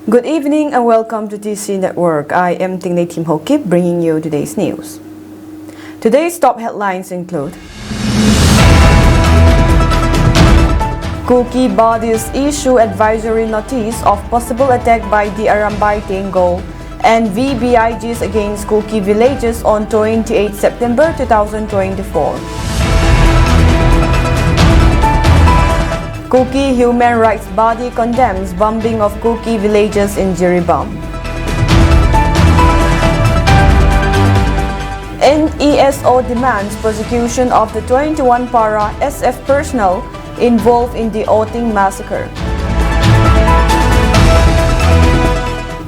Good evening and welcome to TC Network. I am Tingley Tim Hokip bringing you today's news. Today's top headlines include Kuki bodies issue advisory notice of possible attack by the Arambay Tengol and VBIGs against Kuki villages on 28 September 2024. Kuki human rights body condemns bombing of Kuki villages in Jiribam. NESO demands prosecution of the 21 para SF personnel involved in the Oting massacre.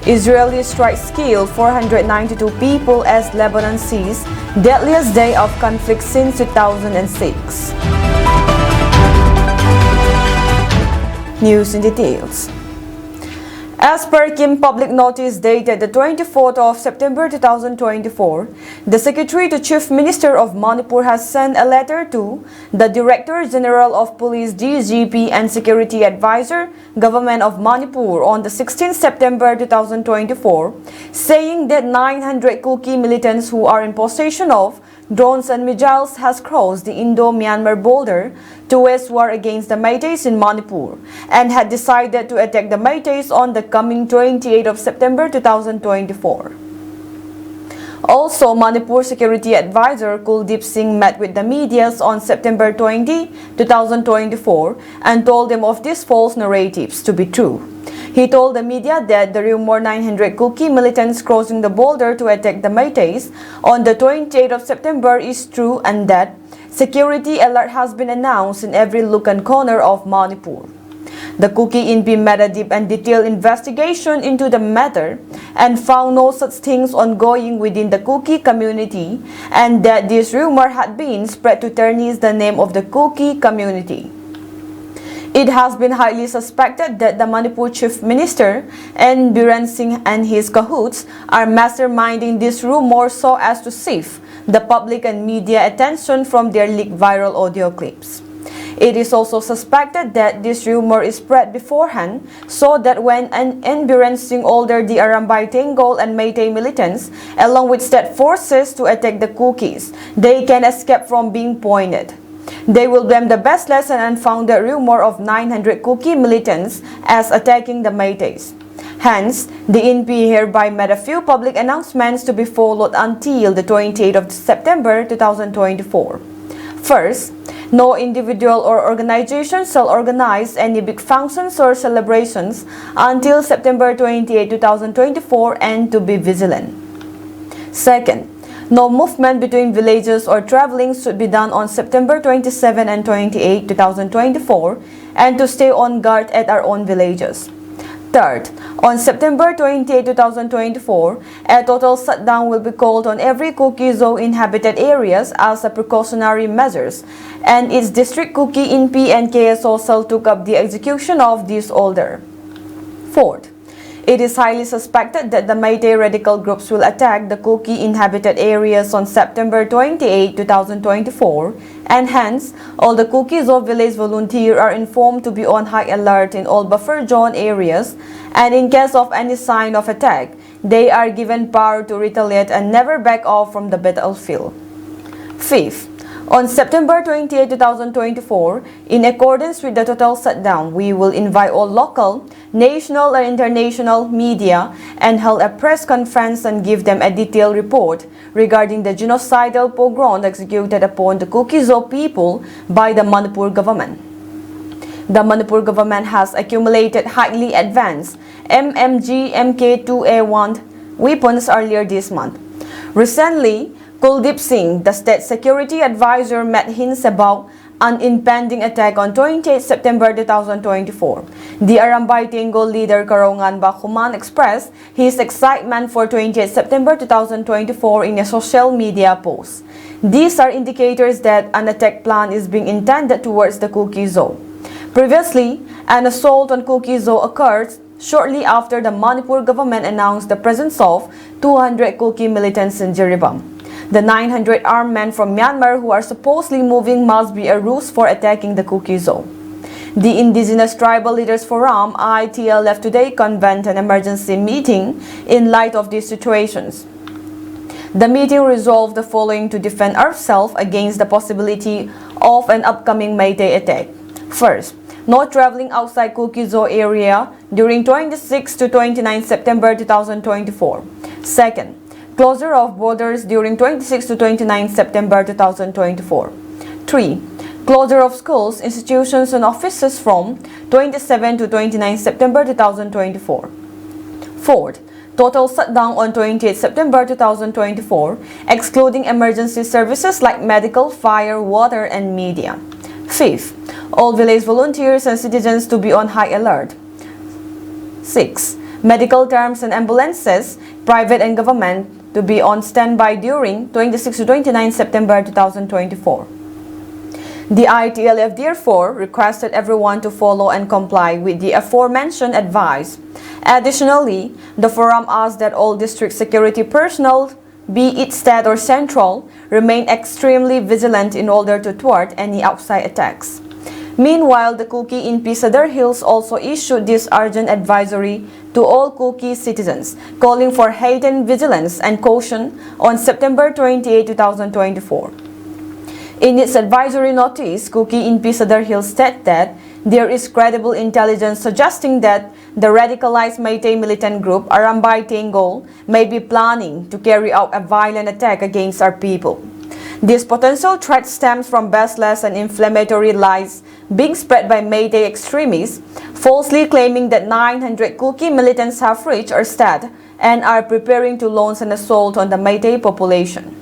Israeli strikes kill 492 people as Lebanon sees deadliest day of conflict since 2006. News in details. As per Kim public notice dated the 24th of September 2024, the Secretary to Chief Minister of Manipur has sent a letter to the Director General of Police DGP and Security Advisor, Government of Manipur on the 16th September 2024, saying that 900 Kuki militants who are in possession of drones and missiles has crossed the Indo-Myanmar border to wage war against the Meiteis in Manipur and had decided to attack the Meiteis on the coming 28th of September 2024. Also, Manipur Security Advisor Kuldeep Singh met with the media on September 20, 2024 and told them of these false narratives to be true. He told the media that the rumor 900 Kuki militants crossing the border to attack the Meiteis on the 28th of September is true and that security alert has been announced in every nook and corner of Manipur. The Kuki Inpi made a deep and detailed investigation into the matter and found no such things ongoing within the Kuki community and that this rumor had been spread to tarnish the name of the Kuki community. It has been highly suspected that the Manipur Chief Minister N. Biren Singh and his cahoots are masterminding this rumor so as to sift the public and media attention from their leaked viral audio clips. It is also suspected that this rumor is spread beforehand so that when N. Biren Singh ordered the Arambay Tengol and Meitei militants along with state forces to attack the Kukis, they can escape from being pointed. They will blame the best lesson and found the rumor of 900 Kuki militants as attacking the Meiteis. Hence, the INP hereby made a few public announcements to be followed until the 28th of September 2024. First, no individual or organization shall organize any big functions or celebrations until September 28, 2024 and to be vigilant. Second, no movement between villages or traveling should be done on September 27 and 28, 2024 and to stay on guard at our own villages. Third, on September 28, 2024, a total shutdown will be called on every Kuki zone inhabited areas as a precautionary measures and its district Kuki Inpi and KSO shall took up the execution of this order. Fourth, it is highly suspected that the Meitei radical groups will attack the Kuki inhabited areas on September 28, 2024 and hence all the Kuki Zo village volunteers are informed to be on high alert in all buffer zone areas and in case of any sign of attack, they are given power to retaliate and never back off from the battlefield. Fifth, on September 28, 2024, in accordance with the total shutdown, we will invite all local, national and international media and hold a press conference and give them a detailed report regarding the genocidal pogrom executed upon the Kuki Zo people by the Manipur government. The Manipur government has accumulated highly advanced MMG Mk2A1 weapons earlier this month. Recently, Kuldeep Singh, the State Security Advisor, met hints about an impending attack on 28 September 2024. The Arambay Tengol leader Karongan Bakuman expressed his excitement for 28 September 2024 in a social media post. These are indicators that an attack plan is being intended towards the Kuki Zo. Previously, an assault on Kuki Zo occurred shortly after the Manipur government announced the presence of 200 Kuki militants in Jiribam. The 900 armed men from Myanmar who are supposedly moving must be a ruse for attacking the Kuki Zo. The Indigenous Tribal Leaders Forum (ITLF) today convened an emergency meeting in light of these situations. The meeting resolved the following to defend ourselves against the possibility of an upcoming Meitei attack. First, no traveling outside Kuki Zoo area during 26 to 29 September 2024. Second, closure of borders during 26 to 29 September 2024. 3. Closure of schools, institutions and offices from 27 to 29 September 2024. Fourth, total shutdown on 28 September 2024, excluding emergency services like medical, fire, water and media. Fifth, all village volunteers and citizens to be on high alert. 6. Medical terms and ambulances, private and government, to be on standby during 26 to 29 September 2024. The ITLF therefore requested everyone to follow and comply with the aforementioned advice. Additionally, the forum asked that all district security personnel, be it state or central, remain extremely vigilant in order to thwart any outside attacks. Meanwhile, the Kuki Inpi Cedar Hills also issued this urgent advisory to all Kuki citizens, calling for heightened vigilance and caution on September 28, 2024. In its advisory notice, Kuki Inpi Cedar Hills stated that there is credible intelligence suggesting that the radicalized Meitei militant group Arambay Tenggol may be planning to carry out a violent attack against our people. This potential threat stems from baseless and inflammatory lies being spread by Meitei extremists, falsely claiming that 900 Kuki militants have reached our state and are preparing to launch an assault on the Meitei population.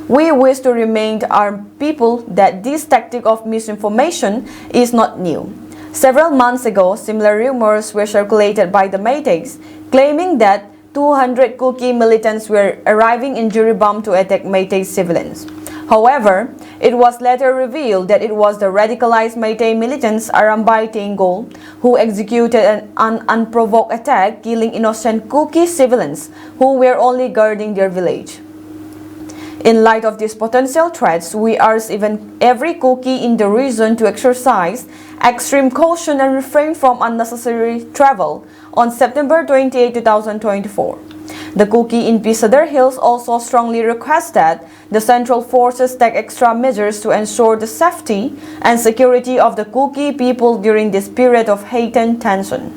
We wish to remind our people that this tactic of misinformation is not new. Several months ago, similar rumors were circulated by the Meiteis, claiming that 200 Kuki militants were arriving in Jiribam to attack Meitei civilians. However, it was later revealed that it was the radicalized Meitei militants Arambay Tenggol who executed an unprovoked attack, killing innocent Kuki civilians who were only guarding their village. In light of these potential threats, we urge every Kuki in the region to exercise extreme caution and refrain from unnecessary travel on September 28, 2024. The Kuki Inpi Cedar Hills also strongly request that the Central Forces take extra measures to ensure the safety and security of the Kuki people during this period of heightened tension.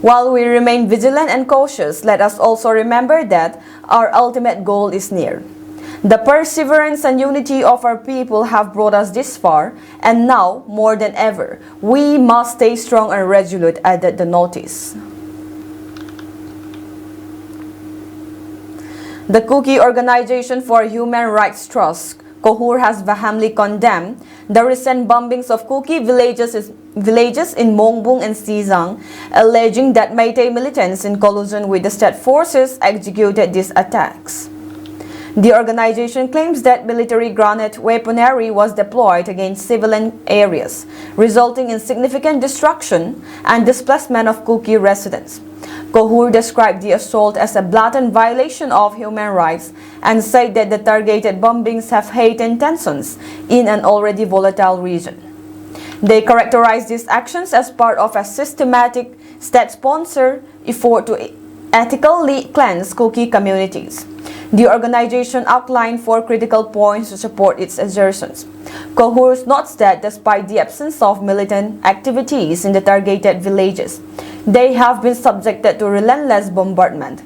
While we remain vigilant and cautious, let us also remember that our ultimate goal is near. The perseverance and unity of our people have brought us this far, and now, more than ever, we must stay strong and resolute, added the notice. The Kuki Organization for Human Rights Trust, KOHUR, has vehemently condemned the recent bombings of Kuki villages in Mongbung and Sizang, alleging that Meitei militants in collusion with the state forces executed these attacks. The organization claims that military granite weaponry was deployed against civilian areas, resulting in significant destruction and displacement of Kuki residents. KOHUR described the assault as a blatant violation of human rights and said that the targeted bombings have heightened tensions in an already volatile region. They characterized these actions as part of a systematic state-sponsored effort to ethically cleanse Kuki communities. The organization outlined 4 critical points to support its assertions. KOHUR notes that despite the absence of militant activities in the targeted villages, they have been subjected to relentless bombardment.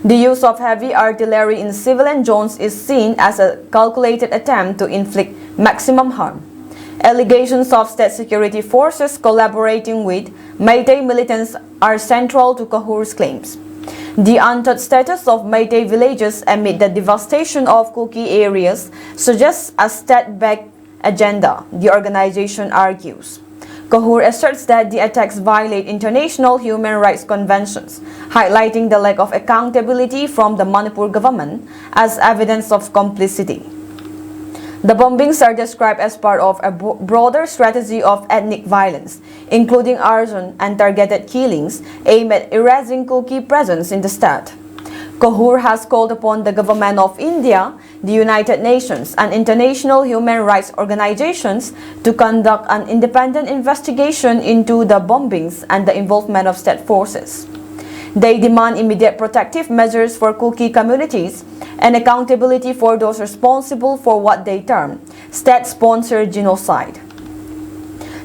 The use of heavy artillery in civilian zones is seen as a calculated attempt to inflict maximum harm. Allegations of state security forces collaborating with Meitei militants are central to KOHUR's claims. The untouched status of Meitei villages amid the devastation of Kuki areas suggests a state-backed agenda, the organization argues. KOHUR asserts that the attacks violate international human rights conventions, highlighting the lack of accountability from the Manipur government as evidence of complicity. The bombings are described as part of a broader strategy of ethnic violence, including arson and targeted killings aimed at erasing Kuki presence in the state. KOHUR has called upon the government of India the United Nations, and international human rights organizations to conduct an independent investigation into the bombings and the involvement of state forces. They demand immediate protective measures for Kuki communities and accountability for those responsible for what they term state-sponsored genocide.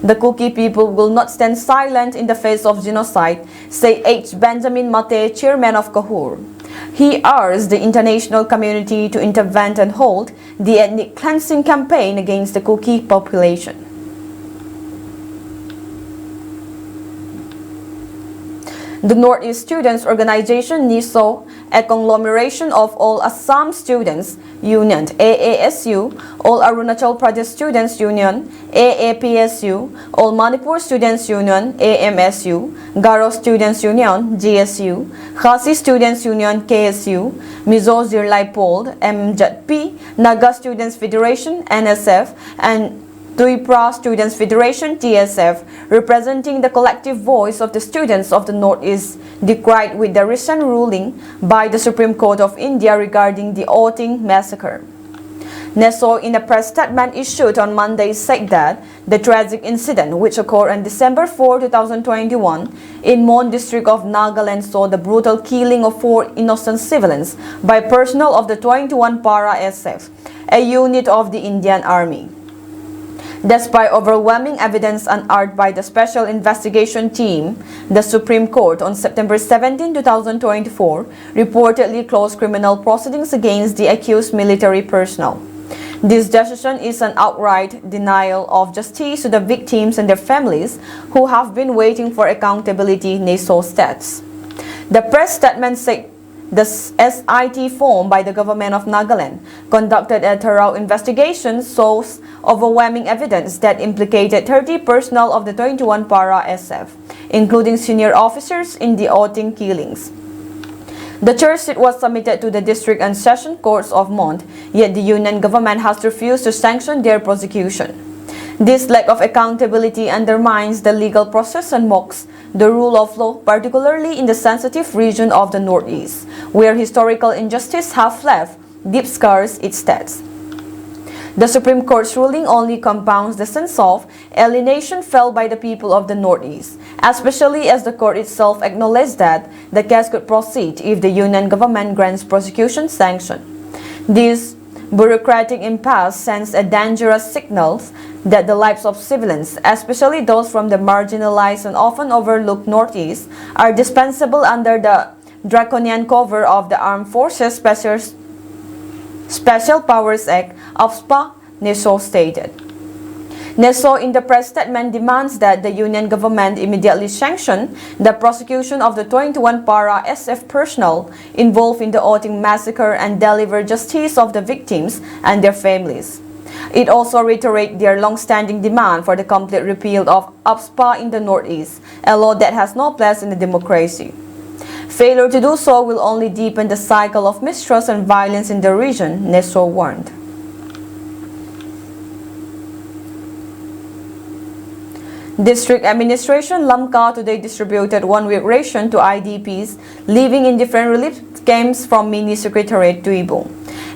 The Kuki people will not stand silent in the face of genocide, said H. Benjamin Mate, chairman of CAHUR. He urged the international community to intervene and hold the ethnic cleansing campaign against the Kuki population. The Northeast Students Organization (NISO), a conglomeration of all Assam Students Union (AASU), all Arunachal Pradesh Students Union (AAPSU), all Manipur Students Union (AMSU), Garo Students Union (GSU), Khasi Students Union (KSU), Mizo Zirlai Pol (MJP), Naga Students Federation (NSF), and Tuipra Students Federation (TSF), representing the collective voice of the students of the Northeast, decried with the recent ruling by the Supreme Court of India regarding the Outing massacre. NESO, in a press statement issued on Monday, said that the tragic incident, which occurred on December 4, 2021, in Mon district of Nagaland, saw the brutal killing of 4 innocent civilians by personnel of the 21 Para SF, a unit of the Indian Army. Despite overwhelming evidence unearthed by the Special Investigation Team, the Supreme Court on September 17, 2024 reportedly closed criminal proceedings against the accused military personnel. This decision is an outright denial of justice to the victims and their families who have been waiting for accountability, NESO states. The press statement said the SIT formed by the government of Nagaland conducted a thorough investigation, shows overwhelming evidence that implicated 30 personnel of the 21 Para SF, including senior officers, in the Outing killings. The charge sheet was submitted to the district and session courts of Mont, yet the union government has refused to sanction their prosecution. This lack of accountability undermines the legal process and mocks the rule of law, particularly in the sensitive region of the Northeast, where historical injustice have left deep scars, it states. The Supreme Court's ruling only compounds the sense of alienation felt by the people of the Northeast, especially as the court itself acknowledged that the case could proceed if the union government grants prosecution sanction. This bureaucratic impasse sends a dangerous signal that the lives of civilians, especially those from the marginalized and often overlooked Northeast, are dispensable under the draconian cover of the Armed Forces Special Powers Act of SPA, NESO stated. NESO, in the press statement, demands that the union government immediately sanction the prosecution of the 21 Para SF personnel involved in the Outing massacre and deliver justice of the victims and their families. It also reiterates their long-standing demand for the complete repeal of APSPA in the Northeast, a law that has no place in a democracy. Failure to do so will only deepen the cycle of mistrust and violence in the region, NESO warned. District Administration Lamka today distributed 1-week ration to IDPs living in different relief camps from Mini Secretariat Tuibong.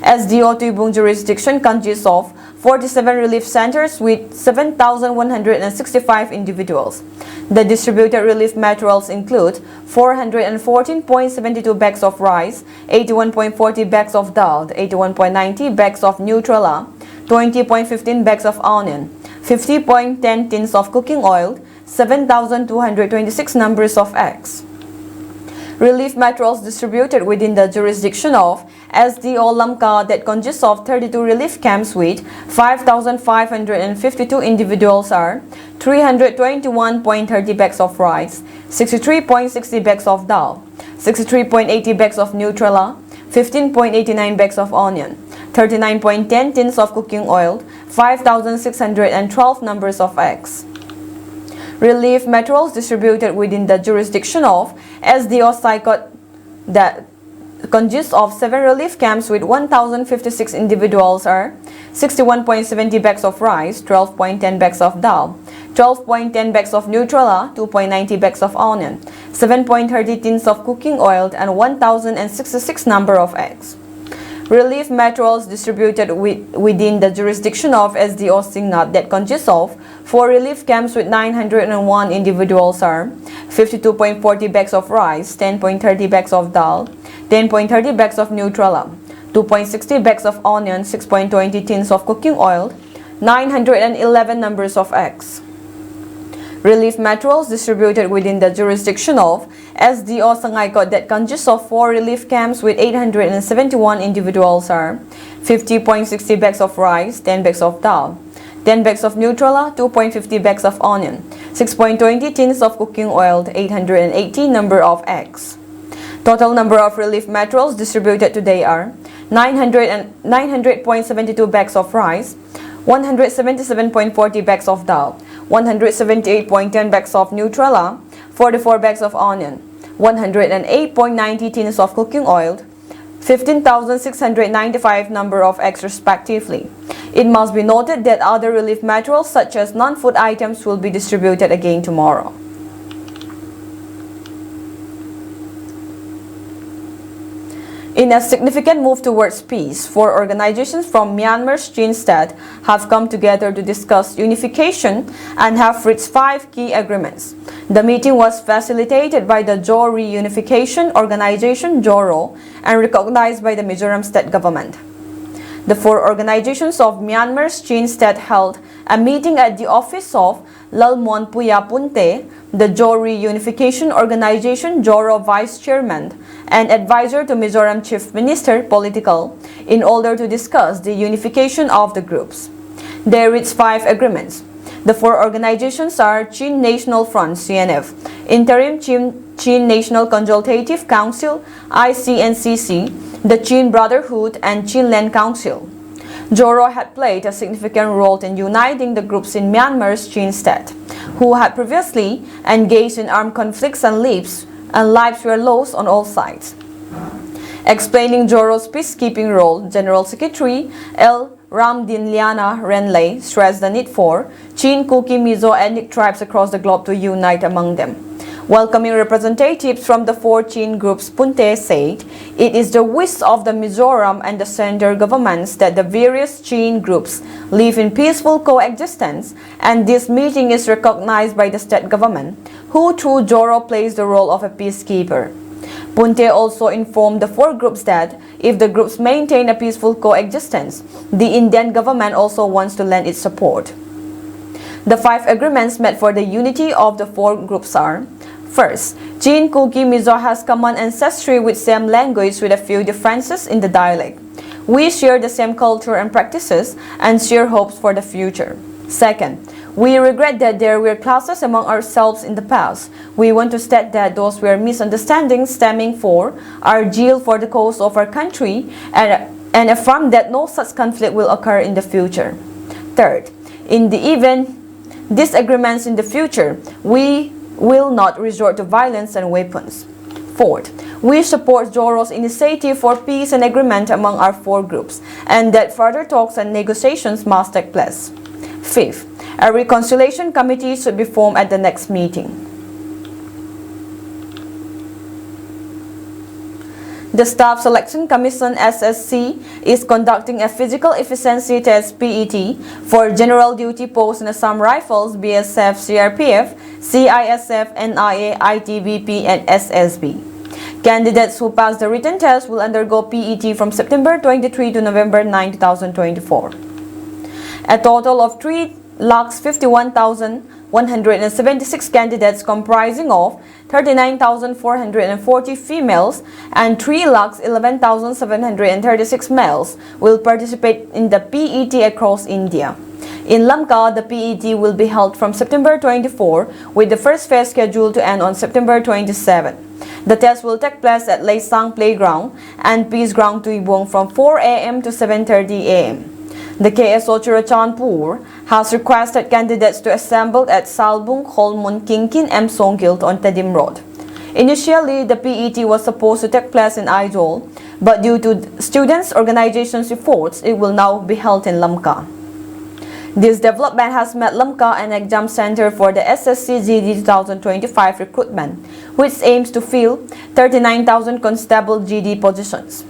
SDO Tuibong jurisdiction consists of 47 relief centers with 7,165 individuals. The distributed relief materials include 414.72 bags of rice, 81.40 bags of dal, 81.90 bags of Nutrela, 20.15 bags of onion, 50.10 tins of cooking oil, 7,226 numbers of eggs. Relief materials distributed within the jurisdiction of SDO Lamka that consists of 32 relief camps with 5,552 individuals are 321.30 bags of rice, 63.60 bags of dal, 63.80 bags of Nutrela, 15.89 bags of onion, 39.10 tins of cooking oil, 5,612 numbers of eggs. Relief materials distributed within the jurisdiction of SDO Saikot that consists of 7 relief camps with 1,056 individuals are 61.70 bags of rice, 12.10 bags of dal, 12.10 bags of Nutrela, 2.90 bags of onion, 7.30 tins of cooking oil, and 1,066 number of eggs. Relief materials distributed within the jurisdiction of SDO Singnat that consists of 4 relief camps with 901 individuals are 52.40 bags of rice, 10.30 bags of dal, 10.30 bags of Nutrela, 2.60 bags of onion, 6.20 tins of cooking oil, 911 numbers of eggs. Relief materials distributed within the jurisdiction of SDO Sangaikot that consists of 4 relief camps with 871 individuals are 50.60 bags of rice, 10 bags of dal, 10 bags of Nutrela, 2.50 bags of onion, 6.20 tins of cooking oil, 880 number of eggs. Total number of relief materials distributed today are 900.72 bags of rice, 177.40 bags of dal, 178.10 bags of Nutrela, 44 bags of onion, 108.90 tins of cooking oil, 15,695 number of eggs respectively. It must be noted that other relief materials such as non-food items will be distributed again tomorrow. In a significant move towards peace, 4 organizations from Myanmar's Chin state have come together to discuss unification and have reached 5 key agreements. The meeting was facilitated by the Jaw Reunification Organization (JORO) and recognized by the Mizoram state government. The 4 organizations of Myanmar's Chin state held a meeting at the office of Lalmon Puya Punte, the Jaw Reunification Organization (JORO) Vice Chairman and advisor to Mizoram Chief Minister Political, in order to discuss the unification of the groups. They reached 5 agreements. The 4 organizations are Chin National Front (CNF), Interim Chin National Consultative Council (ICNCC), the Chin Brotherhood, and Chin Land Council. JORO had played a significant role in uniting the groups in Myanmar's Chin state, who had previously engaged in armed conflicts and lives were lost on all sides. Explaining JORO's peacekeeping role, General Secretary L. Ramdinliana Renlay stressed the need for Chin, Kuki, Mizo ethnic tribes across the globe to unite among them. Welcoming representatives from the 4 Chin groups, Punte said, "It is the wish of the Mizoram and the center governments that the various Chin groups live in peaceful coexistence, and this meeting is recognized by the state government, who through JORO plays the role of a peacekeeper." Punte also informed the 4 groups that if the groups maintain a peaceful coexistence, the Indian government also wants to lend its support. The 5 agreements met for the unity of the 4 groups are: first, Chin, Kuki, Mizo has common ancestry with same language with a few differences in the dialect. We share the same culture and practices and share hopes for the future. Second, we regret that there were clashes among ourselves in the past. We want to state that those were misunderstandings stemming for our zeal for the cause of our country and affirm that no such conflict will occur in the future. Third, in the event disagreements in the future, we will not resort to violence and weapons. Fourth, we support JORO's initiative for peace and agreement among our 4 groups, and that further talks and negotiations must take place. Fifth, a reconciliation committee should be formed at the next meeting. The Staff Selection Commission (SSC) is conducting a physical efficiency test (PET) for general duty posts in Assam Rifles, BSF, CRPF, CISF, NIA, ITBP, and SSB. Candidates who pass the written test will undergo PET from September 23 to November 9, 2024. A total of 3,51,176 candidates comprising of 39,440 females and 3,11,736 males will participate in the PET across India. In Lamka, the PET will be held from September 24, with the first phase scheduled to end on September 27. The test will take place at Leisang Playground and Peace Ground Tuibong from 4 a.m. to 7:30 a.m. The KSO Churachandpur has requested candidates to assemble at Salbung Kholmun Kingkin M. Songkilt on Tedim Road. Initially, the PET was supposed to take place in Aizol, but due to students' organization's efforts, it will now be held in Lamka. This development has made Lamka an exam center for the SSC GD 2025 recruitment, which aims to fill 39,000 constable GD positions.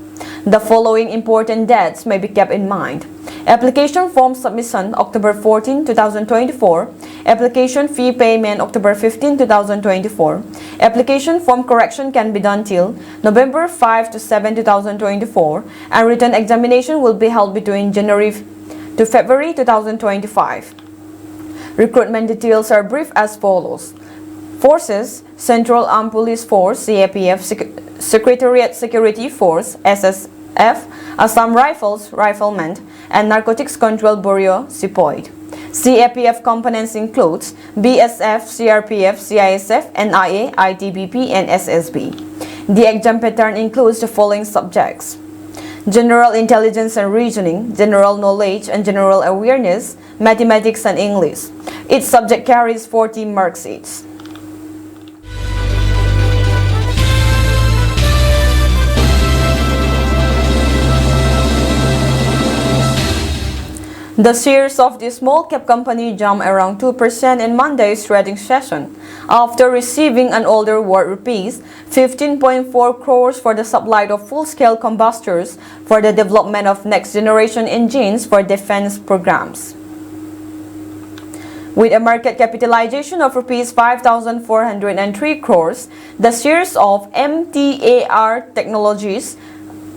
The following important dates may be kept in mind. Application form submission October 14, 2024. Application fee payment October 15, 2024. Application form correction can be done till November 5 to 7, 2024, and written examination will be held between January to February 2025. Recruitment details are brief as follows. Forces: Central Armed Police Force (CAPF), Secretariat Security Force (SSF), Assam Rifles (Riflemen), and Narcotics Control Bureau (SIPOID). CAPF components includes BSF, CRPF, CISF, NIA, ITBP, and SSB. The exam pattern includes the following subjects: General Intelligence and Reasoning, General Knowledge and General Awareness, Mathematics and English. Each subject carries 40 marks each. The shares of the small cap company jumped around 2% in Monday's trading session after receiving an order worth rupees 15.4 crores for the supply of full-scale combustors for the development of next-generation engines for defense programs. With a market capitalization of rupees 5,403 crores, the shares of MTAR Technologies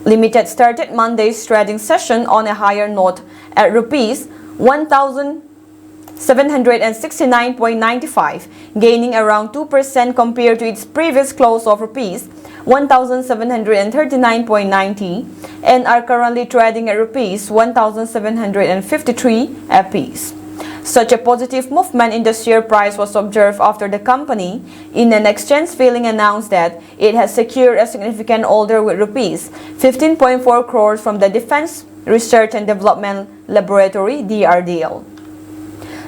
Limited started Monday's trading session on a higher note at rupees 1,769.95, gaining around 2% compared to its previous close of rupees 1,739.90, and are currently trading at rupees 1,753 apiece. Such a positive movement in the share price was observed after the company, in an exchange filing, announced that it has secured a significant order with rupees 15.4 crores from the Defense Research and Development Laboratory (DRDL).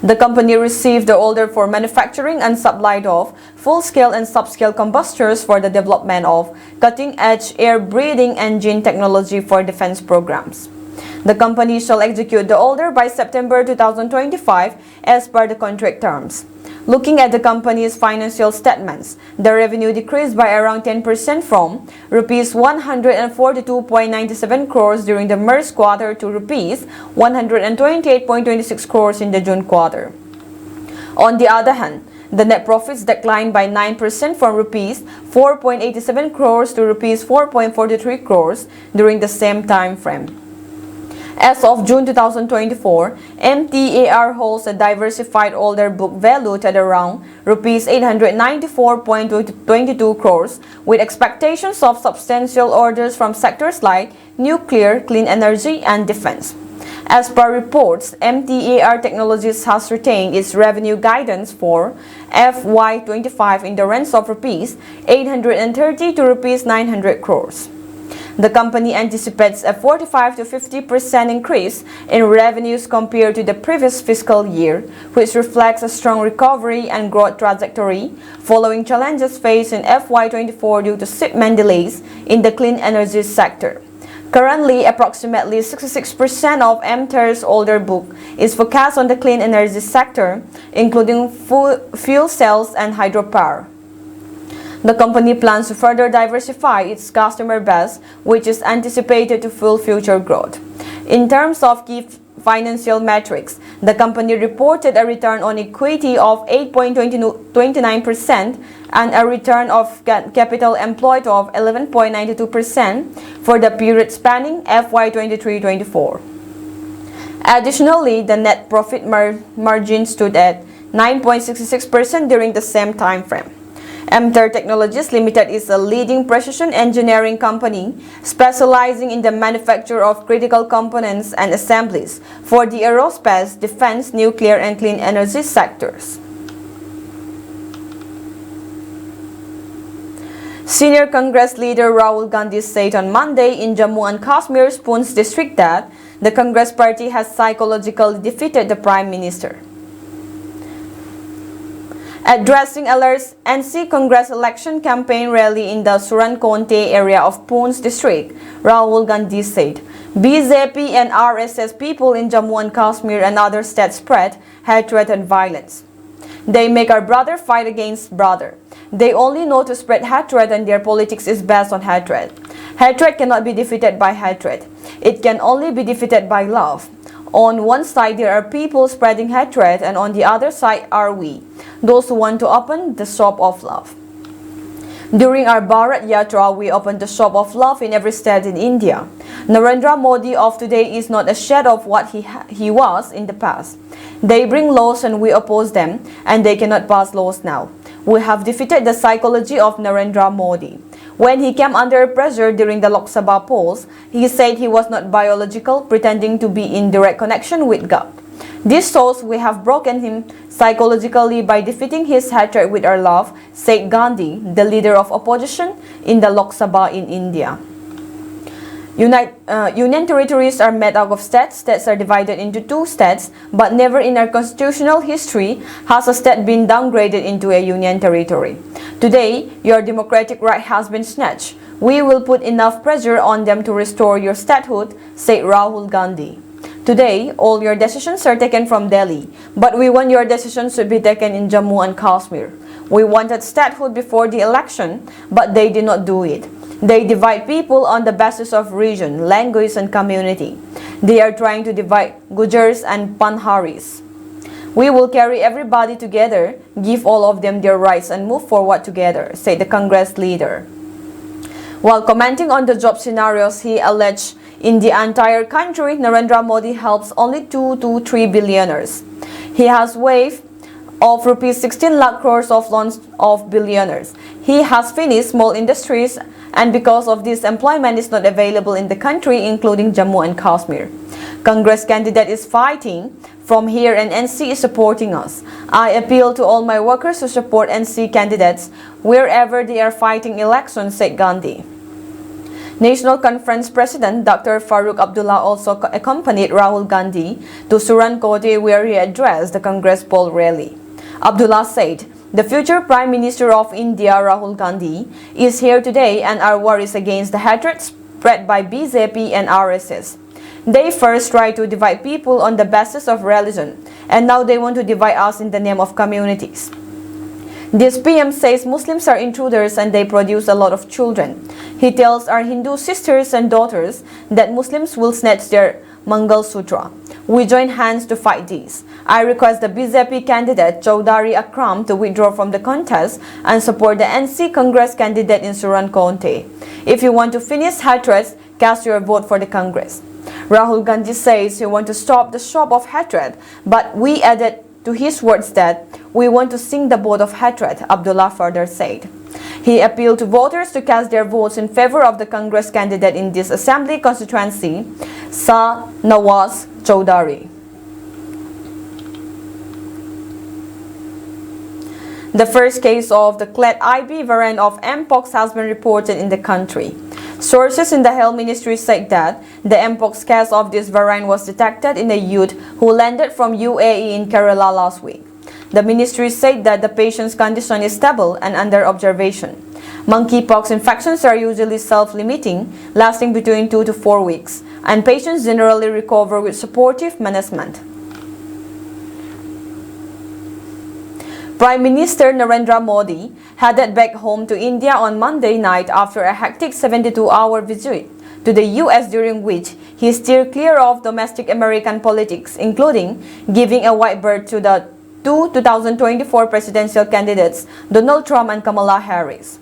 The company received the order for manufacturing and supply of full-scale and subscale combustors for the development of cutting-edge air-breathing engine technology for defense programs. The company shall execute the order by September 2025 as per the contract terms. Looking at the company's financial statements, the revenue decreased by around 10% from rupees 142.97 crores during the March quarter to rupees 128.26 crores in the June quarter. On the other hand, the net profits declined by 9% from rupees 4.87 crores to rupees 4.43 crores during the same time frame. As of June 2024, MTAR holds a diversified order book valued at around rupees 894.22 crores, with expectations of substantial orders from sectors like nuclear, clean energy, and defense. As per reports, MTAR Technologies has retained its revenue guidance for FY25 in the range of rupees 830 to rupees 900 crores. The company anticipates a 45 to 50% increase in revenues compared to the previous fiscal year, which reflects a strong recovery and growth trajectory following challenges faced in FY24 due to shipment delays in the clean energy sector. Currently, approximately 66% of MTAR's order book is focused on the clean energy sector, including fuel cells and hydropower. The company plans to further diversify its customer base, which is anticipated to fuel future growth. In terms of key financial metrics, the company reported a return on equity of 8.29% and a return of capital employed of 11.92% for the period spanning FY23-24. Additionally, the net profit margin stood at 9.66% during the same time frame. MTAR Technologies Limited is a leading precision engineering company specializing in the manufacture of critical components and assemblies for the aerospace, defense, nuclear, and clean energy sectors. Senior Congress leader Rahul Gandhi said on Monday in Jammu and Kashmir's Poonch district that the Congress party has psychologically defeated the Prime Minister. Addressing a large NC Congress election campaign rally in the Surankonte area of Poonch district, Rahul Gandhi said, BJP and RSS people in Jammu and Kashmir and other states spread hatred and violence. They make our brother fight against brother. They only know to spread hatred and their politics is based on hatred. Hatred cannot be defeated by hatred. It can only be defeated by love. On one side there are people spreading hatred, and on the other side are we, those who want to open the shop of love. During our Bharat Yatra, we opened the shop of love in every state in India. Narendra Modi of today is not a shadow of what he was in the past. They bring laws and we oppose them, and they cannot pass laws now. We have defeated the psychology of Narendra Modi. When he came under pressure during the Lok Sabha polls, he said he was not biological, pretending to be in direct connection with God. This shows we have broken him psychologically by defeating his hatred with our love, said Gandhi, the leader of opposition in the Lok Sabha in India. Union territories are made up of states. States are divided into two states, but never in our constitutional history has a state been downgraded into a union territory. Today, your democratic right has been snatched. We will put enough pressure on them to restore your statehood, said Rahul Gandhi. Today, all your decisions are taken from Delhi, but we want your decisions to be taken in Jammu and Kashmir. We wanted statehood before the election, but they did not do it. They divide people on the basis of region, language and community. They are trying to divide Gujars and Panharis. We will carry everybody together, give all of them their rights and move forward together, said the Congress leader. While commenting on the job scenarios, he alleged in the entire country, Narendra Modi helps only 2 to 3 billionaires. He has waived of rupees 16 lakh crores of loans of billionaires. He has finished small industries, and because of this, employment is not available in the country, including Jammu and Kashmir. Congress candidate is fighting from here and NC is supporting us. I appeal to all my workers to support NC candidates wherever they are fighting elections, said Gandhi. National Conference President Dr. Farooq Abdullah also accompanied Rahul Gandhi to Surankote, where he addressed the Congress poll rally. Abdullah said, "The future Prime Minister of India, Rahul Gandhi, is here today, and our war is against the hatred spread by BJP and RSS. They first tried to divide people on the basis of religion, and now they want to divide us in the name of communities. This PM says Muslims are intruders and they produce a lot of children. He tells our Hindu sisters and daughters that Muslims will snatch their Mangal Sutra. We join hands to fight this. I request the BJP candidate Chaudhary Akram to withdraw from the contest and support the NC Congress candidate in Surankote. If you want to finish hatred, cast your vote for the Congress." Rahul Gandhi says he wants to stop the shop of hatred, but we added to his words that we want to sing the boat of hatred, Abdullah further said. He appealed to voters to cast their votes in favor of the Congress candidate in this assembly constituency, Shah Nawaz Chaudhary. The first case of the clade IB variant of Mpox has been reported in the country. Sources in the Health Ministry said that the Mpox case of this variant was detected in a youth who landed from UAE in Kerala last week. The ministry said that the patient's condition is stable and under observation. Monkeypox infections are usually self-limiting, lasting between 2 to 4 weeks, and patients generally recover with supportive management. Prime Minister Narendra Modi headed back home to India on Monday night after a hectic 72-hour visit to the US, during which he steered clear of domestic American politics, including giving a white berth to the two 2024 presidential candidates, Donald Trump and Kamala Harris.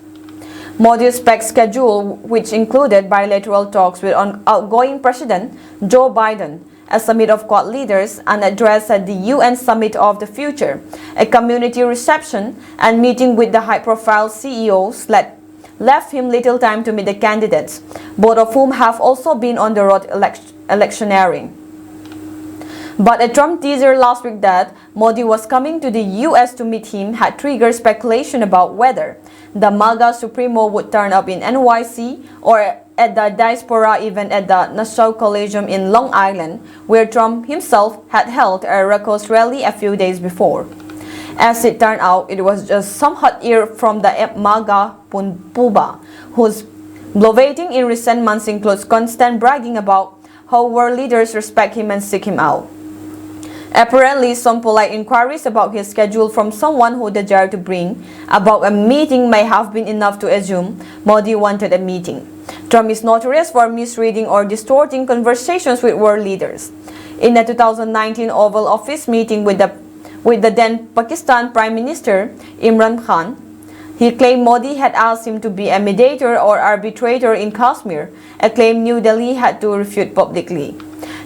Modi's packed schedule, which included bilateral talks with outgoing President Joe Biden, a summit of Quad leaders, an address at the UN Summit of the Future, a community reception, and meeting with the high-profile CEOs left him little time to meet the candidates, both of whom have also been on the road electioneering. But a Trump teaser last week that Modi was coming to the US to meet him had triggered speculation about whether the MAGA Supremo would turn up in NYC or at the diaspora event at the Nassau Coliseum in Long Island, where Trump himself had held a raucous rally a few days before. As it turned out, it was just some hot air from the MAGA Puba, whose bloviating in recent months includes constant bragging about how world leaders respect him and seek him out. Apparently, some polite inquiries about his schedule from someone who desired to bring about a meeting may have been enough to assume Modi wanted a meeting. Trump is notorious for misreading or distorting conversations with world leaders. In a 2019 Oval Office meeting with the then Pakistan Prime Minister Imran Khan, he claimed Modi had asked him to be a mediator or arbitrator in Kashmir, a claim New Delhi had to refute publicly.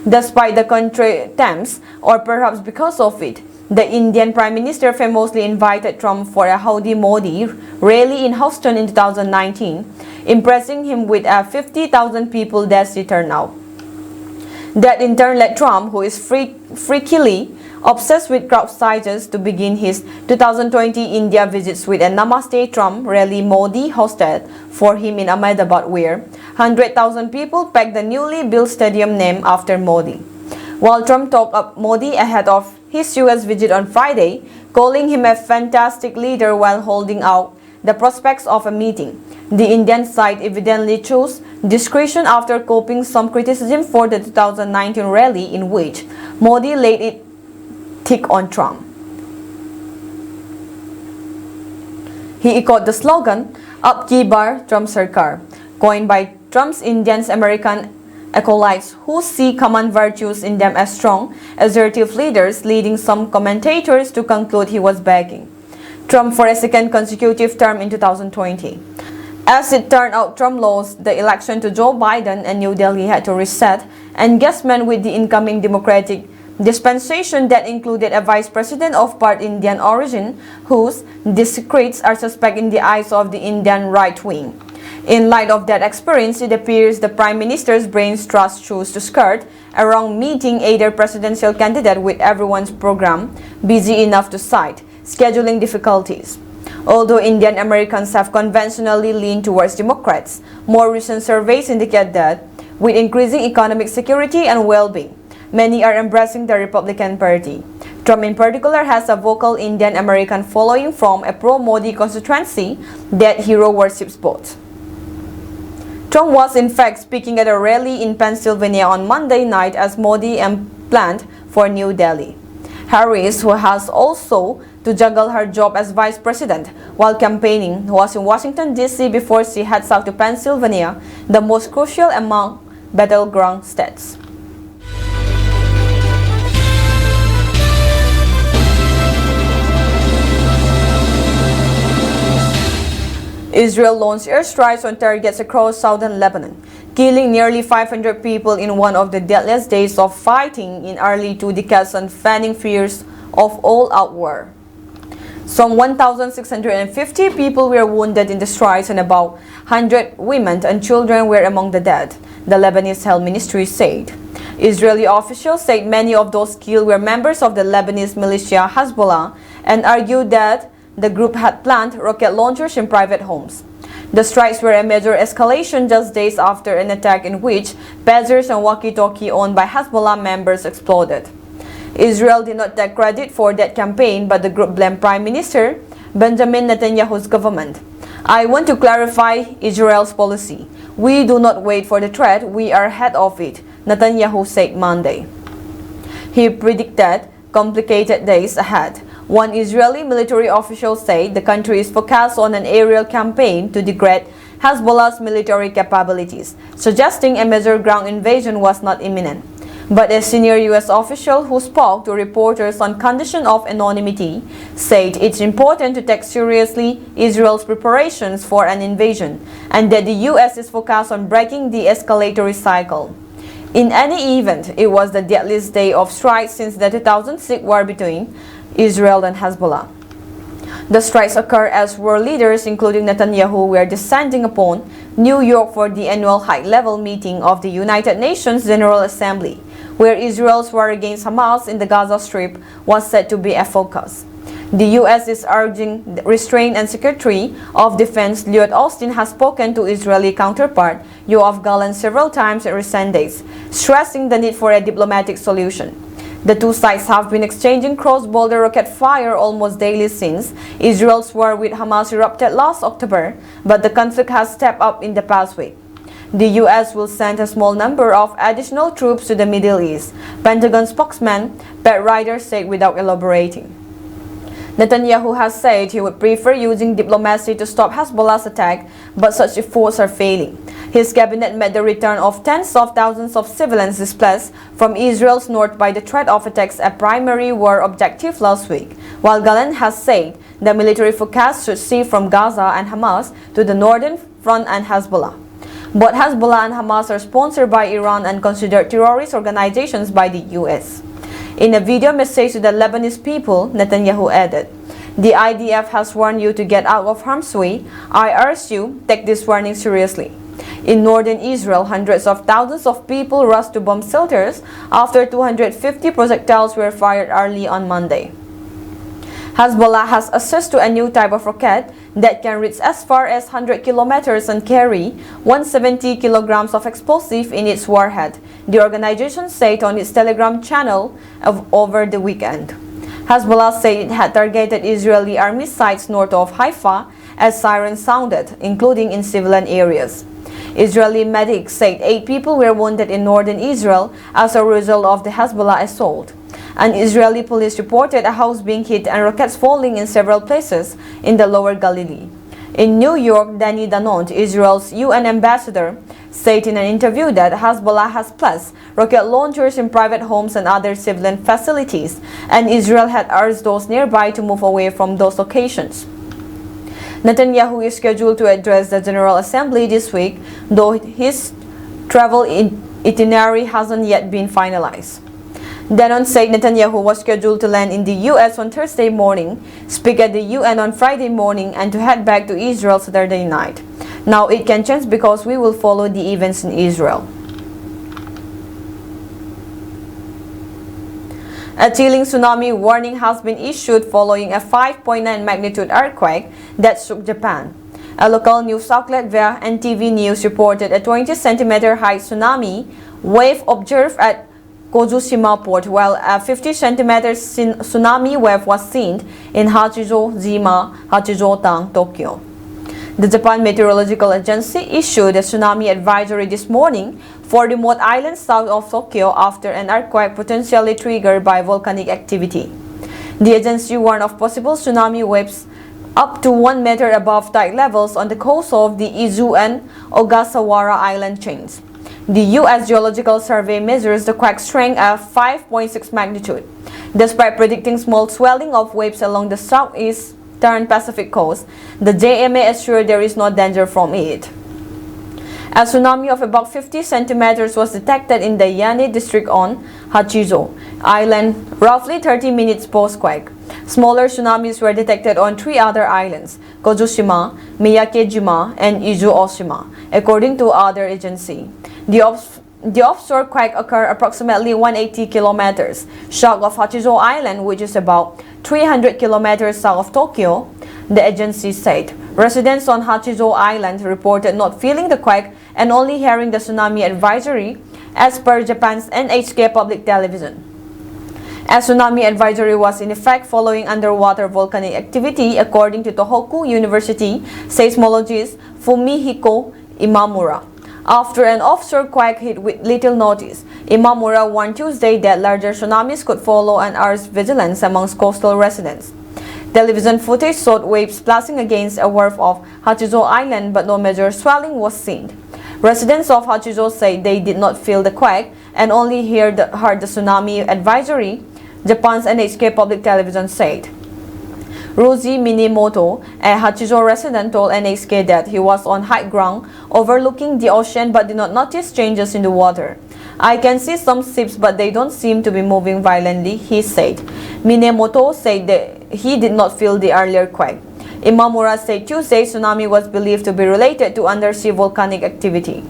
Despite the country's attempts, or perhaps because of it, the Indian Prime Minister famously invited Trump for a Howdy Modi rally in Houston in 2019, impressing him with a 50,000 people Desi turnout. That in turn led Trump, who is freakily obsessed with crowd sizes, to begin his 2020 India visits with a Namaste Trump rally Modi hosted for him in Ahmedabad, where 100,000 people packed the newly built stadium named after Modi. While Trump talked up Modi ahead of his US visit on Friday, calling him a fantastic leader while holding out the prospects of a meeting, the Indian side evidently chose discretion after coping some criticism for the 2019 rally in which Modi laid it thick on Trump. He echoed the slogan, "Ab ki bar Trump Sarkar," coined by Trump's Indian-American acolytes who see common virtues in them as strong, assertive leaders, leading some commentators to conclude he was backing Trump for a second consecutive term in 2020. As it turned out, Trump lost the election to Joe Biden and New Delhi had to reset engagement with the incoming Democratic dispensation that included a vice president of part Indian origin whose secrets are suspect in the eyes of the Indian right wing. In light of that experience, it appears the Prime Minister's brains trust chose to skirt around meeting either presidential candidate with everyone's program busy enough to cite scheduling difficulties. Although Indian Americans have conventionally leaned towards Democrats, more recent surveys indicate that with increasing economic security and well-being, many are embracing the Republican Party. Trump in particular has a vocal Indian American following from a pro-Modi constituency that hero worships both. Trump was in fact speaking at a rally in Pennsylvania on Monday night as Modi planned for New Delhi. Harris, who has also to juggle her job as vice president while campaigning, was in Washington, D.C. before she heads out to Pennsylvania, the most crucial among battleground states. Israel launched airstrikes on targets across southern Lebanon, killing nearly 500 people in one of the deadliest days of fighting in early 2 decades and fanning fears of all-out war. Some 1,650 people were wounded in the strikes and about 100 women and children were among the dead, the Lebanese Health Ministry said. Israeli officials said many of those killed were members of the Lebanese militia Hezbollah and argued that the group had planted rocket launchers in private homes. The strikes were a major escalation just days after an attack in which pagers and walkie-talkie owned by Hezbollah members exploded. Israel did not take credit for that campaign, but the group blamed Prime Minister Benjamin Netanyahu's government. "I want to clarify Israel's policy. We do not wait for the threat, we are ahead of it," Netanyahu said Monday. He predicted complicated days ahead. One Israeli military official said the country is focused on an aerial campaign to degrade Hezbollah's military capabilities, suggesting a major ground invasion was not imminent. But a senior U.S. official who spoke to reporters on condition of anonymity said it's important to take seriously Israel's preparations for an invasion and that the U.S. is focused on breaking the escalatory cycle. In any event, it was the deadliest day of strikes since the 2006 war between Israel and Hezbollah. The strikes occur as world leaders, including Netanyahu, were descending upon New York for the annual high-level meeting of the United Nations General Assembly, where Israel's war against Hamas in the Gaza Strip was said to be a focus. The U.S. is urging restraint, and Secretary of Defense Lloyd Austin has spoken to Israeli counterpart Yoav Gallant several times in recent days, stressing the need for a diplomatic solution. The two sides have been exchanging cross-border rocket fire almost daily since Israel's war with Hamas erupted last October, but the conflict has stepped up in the past week. The U.S. will send a small number of additional troops to the Middle East, Pentagon spokesman Pat Ryder said without elaborating. Netanyahu has said he would prefer using diplomacy to stop Hezbollah's attack, but such efforts are failing. His cabinet met the return of tens of thousands of civilians displaced from Israel's north by the threat of attacks a primary war objective last week, while Gallant has said the military focus should shift from Gaza and Hamas to the northern front and Hezbollah. Both Hezbollah and Hamas are sponsored by Iran and considered terrorist organizations by the US. In a video message to the Lebanese people, Netanyahu added, "The IDF has warned you to get out of harm's way. I urge you, take this warning seriously." In northern Israel, hundreds of thousands of people rushed to bomb shelters after 250 projectiles were fired early on Monday. Hezbollah has access to a new type of rocket that can reach as far as 100 kilometers and carry 170 kilograms of explosive in its warhead, the organization said on its Telegram channel over the weekend. Hezbollah said it had targeted Israeli army sites north of Haifa as sirens sounded, including in civilian areas. Israeli medics said 8 people were wounded in northern Israel as a result of the Hezbollah assault. And Israeli police reported a house being hit and rockets falling in several places in the lower Galilee. In New York, Danny Danon, Israel's UN ambassador, said in an interview that Hezbollah has placed rocket launchers in private homes and other civilian facilities, and Israel had urged those nearby to move away from those locations. Netanyahu is scheduled to address the General Assembly this week, though his travel itinerary hasn't yet been finalized. Danon said Netanyahu was scheduled to land in the US on Thursday morning, speak at the UN on Friday morning, and to head back to Israel Saturday night. Now it can change because we will follow the events in Israel. A chilling tsunami warning has been issued following a 5.9 magnitude earthquake that shook Japan. A local news outlet via NTV News reported a 20-centimeter high tsunami wave observed at Kozushima port, while a 50-centimeter tsunami wave was seen in Hachijojima, Hachijotang, Tokyo. The Japan Meteorological Agency issued a tsunami advisory this morning for remote islands south of Tokyo after an earthquake potentially triggered by volcanic activity. The agency warned of possible tsunami waves up to 1 meter above tide levels on the coast of the Izu and Ogasawara island chains. The U.S. Geological Survey measures the quake strength at 5.6 magnitude. Despite predicting small swelling of waves along the southeastern Pacific coast, the JMA assured there is no danger from it. A tsunami of about 50 centimeters was detected in the Yane district on Hachizo Island roughly 30 minutes post-quake. Smaller tsunamis were detected on 3 other islands, Kozushima, Miyakejima, and Izu Oshima, according to other agencies. The offshore quake occurred approximately 180 kilometers south of Hachizo Island, which is about 300 kilometers south of Tokyo, the agency said. Residents on Hachizo Island reported not feeling the quake and only hearing the tsunami advisory, as per Japan's NHK public television. A tsunami advisory was in effect following underwater volcanic activity, according to Tohoku University seismologist Fumihiko Imamura. After an offshore quake hit with little notice, Imamura warned Tuesday that larger tsunamis could follow and urged vigilance amongst coastal residents. Television footage showed waves splashing against a wharf of Hachizo Island, but no major swelling was seen. Residents of Hachizo said they did not feel the quake and only heard the tsunami advisory, Japan's NHK public television said. Roji Minimoto, a Hachizo resident, told NHK that he was on high ground overlooking the ocean but did not notice changes in the water. "I can see some ships, but they don't seem to be moving violently," he said. Minimoto said that he did not feel the earlier quake. Imamura said Tuesday tsunami was believed to be related to undersea volcanic activity.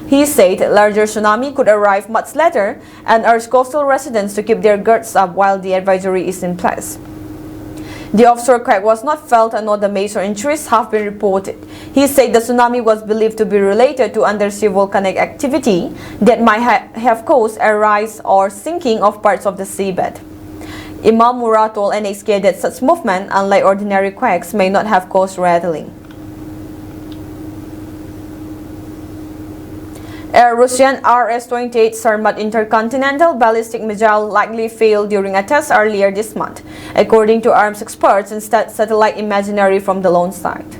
He said larger tsunami could arrive much later and urged coastal residents to keep their guards up while the advisory is in place. The offshore quake was not felt and no major injuries have been reported. He said the tsunami was believed to be related to undersea volcanic activity that might have caused a rise or sinking of parts of the seabed. Imamura told NHK that such movement, unlike ordinary quakes, may not have caused rattling. A Russian RS-28 Sarmat intercontinental ballistic missile likely failed during a test earlier this month, according to arms experts and satellite imagery from the launch site.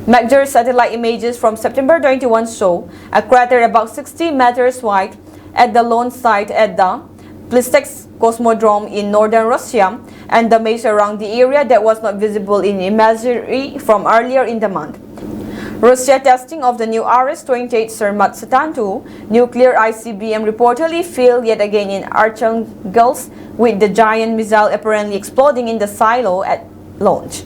Major satellite images from September 21 show a crater about 60 meters wide at the launch site at the Plistex Cosmodrome in northern Russia and the maze around the area that was not visible in imagery from earlier in the month. Russia testing of the new RS-28 Sarmat Satan-2 nuclear ICBM reportedly failed yet again in Archangelsk, with the giant missile apparently exploding in the silo at launch,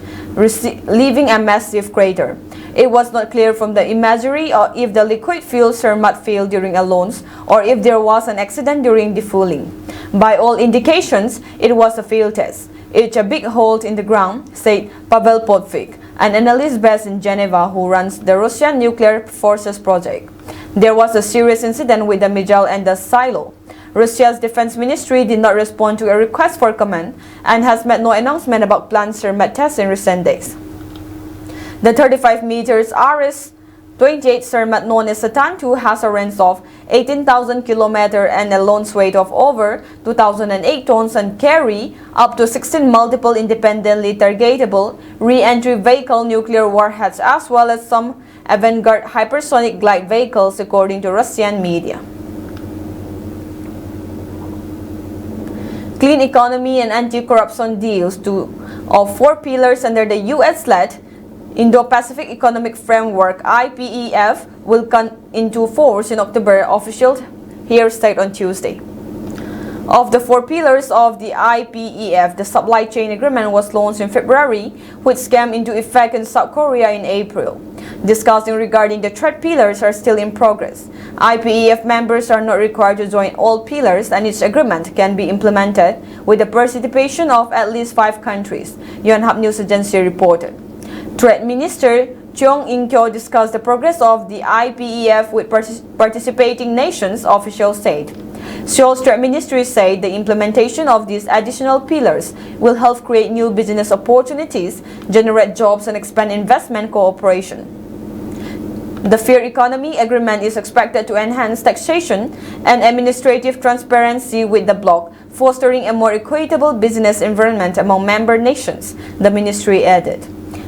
leaving a massive crater. It was not clear from the imagery or if the liquid-fueled Sarmat failed during a launch or if there was an accident during defouling. By all indications, it was a failed test. It's a big hole in the ground, said Pavel Podvik, an analyst based in Geneva who runs the Russian Nuclear Forces Project. There was a serious incident with the missile and the silo. Russia's defense ministry did not respond to a request for comment and has made no announcement about planned Sarmat tests in recent days. The 35 meters RS-28 Sarmat, known as Satan-2, has a range of 18,000 km and a launch weight of over 2,008 tons and carry up to 16 multiple independently targetable re-entry vehicle nuclear warheads as well as some avant-garde hypersonic glide vehicles, according to Russian media. Clean economy and anti-corruption deals of 4 pillars under the US-led Indo-Pacific Economic Framework (IPEF) will come into force in October, officials here state on Tuesday. Of the 4 pillars of the IPEF, the supply chain agreement was launched in February, which came into effect in South Korea in April. Discussions regarding the third pillars are still in progress. IPEF members are not required to join all pillars, and each agreement can be implemented with the participation of at least 5 countries, Yonhap News Agency reported. Trade Minister Cheong In-kyo discussed the progress of the IPEF with participating nations, officials said. Seoul's Trade Ministry said the implementation of these additional pillars will help create new business opportunities, generate jobs, and expand investment cooperation. The Fair Economy Agreement is expected to enhance taxation and administrative transparency with the bloc, fostering a more equitable business environment among member nations, the ministry added.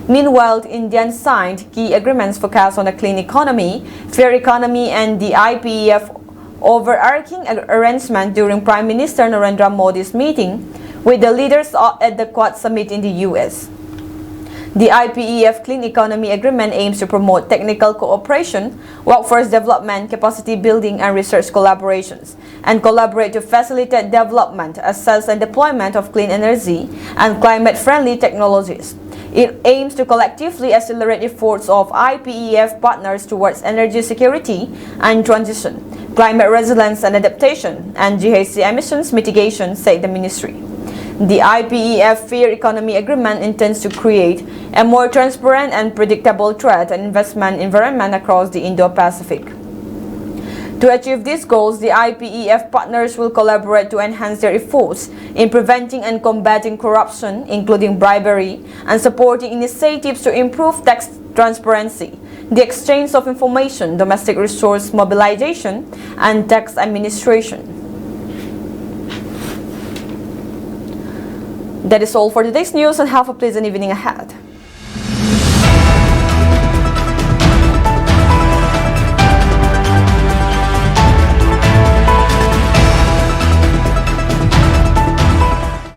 Meanwhile, India signed key agreements focused on a clean economy, fair economy, and the IPEF overarching arrangement during Prime Minister Narendra Modi's meeting with the leaders at the Quad Summit in the US. The IPEF Clean Economy Agreement aims to promote technical cooperation, workforce development, capacity building, and research collaborations, and collaborate to facilitate development, access, and deployment of clean energy and climate-friendly technologies. It aims to collectively accelerate efforts of IPEF partners towards energy security and transition, climate resilience and adaptation, and GHG emissions mitigation, said the ministry. The IPEF Fair Economy Agreement intends to create a more transparent and predictable trade and investment environment across the Indo-Pacific. To achieve these goals, the IPEF partners will collaborate to enhance their efforts in preventing and combating corruption, including bribery, and supporting initiatives to improve tax transparency, the exchange of information, domestic resource mobilization, and tax administration. That is all for today's news, and have a pleasant evening ahead.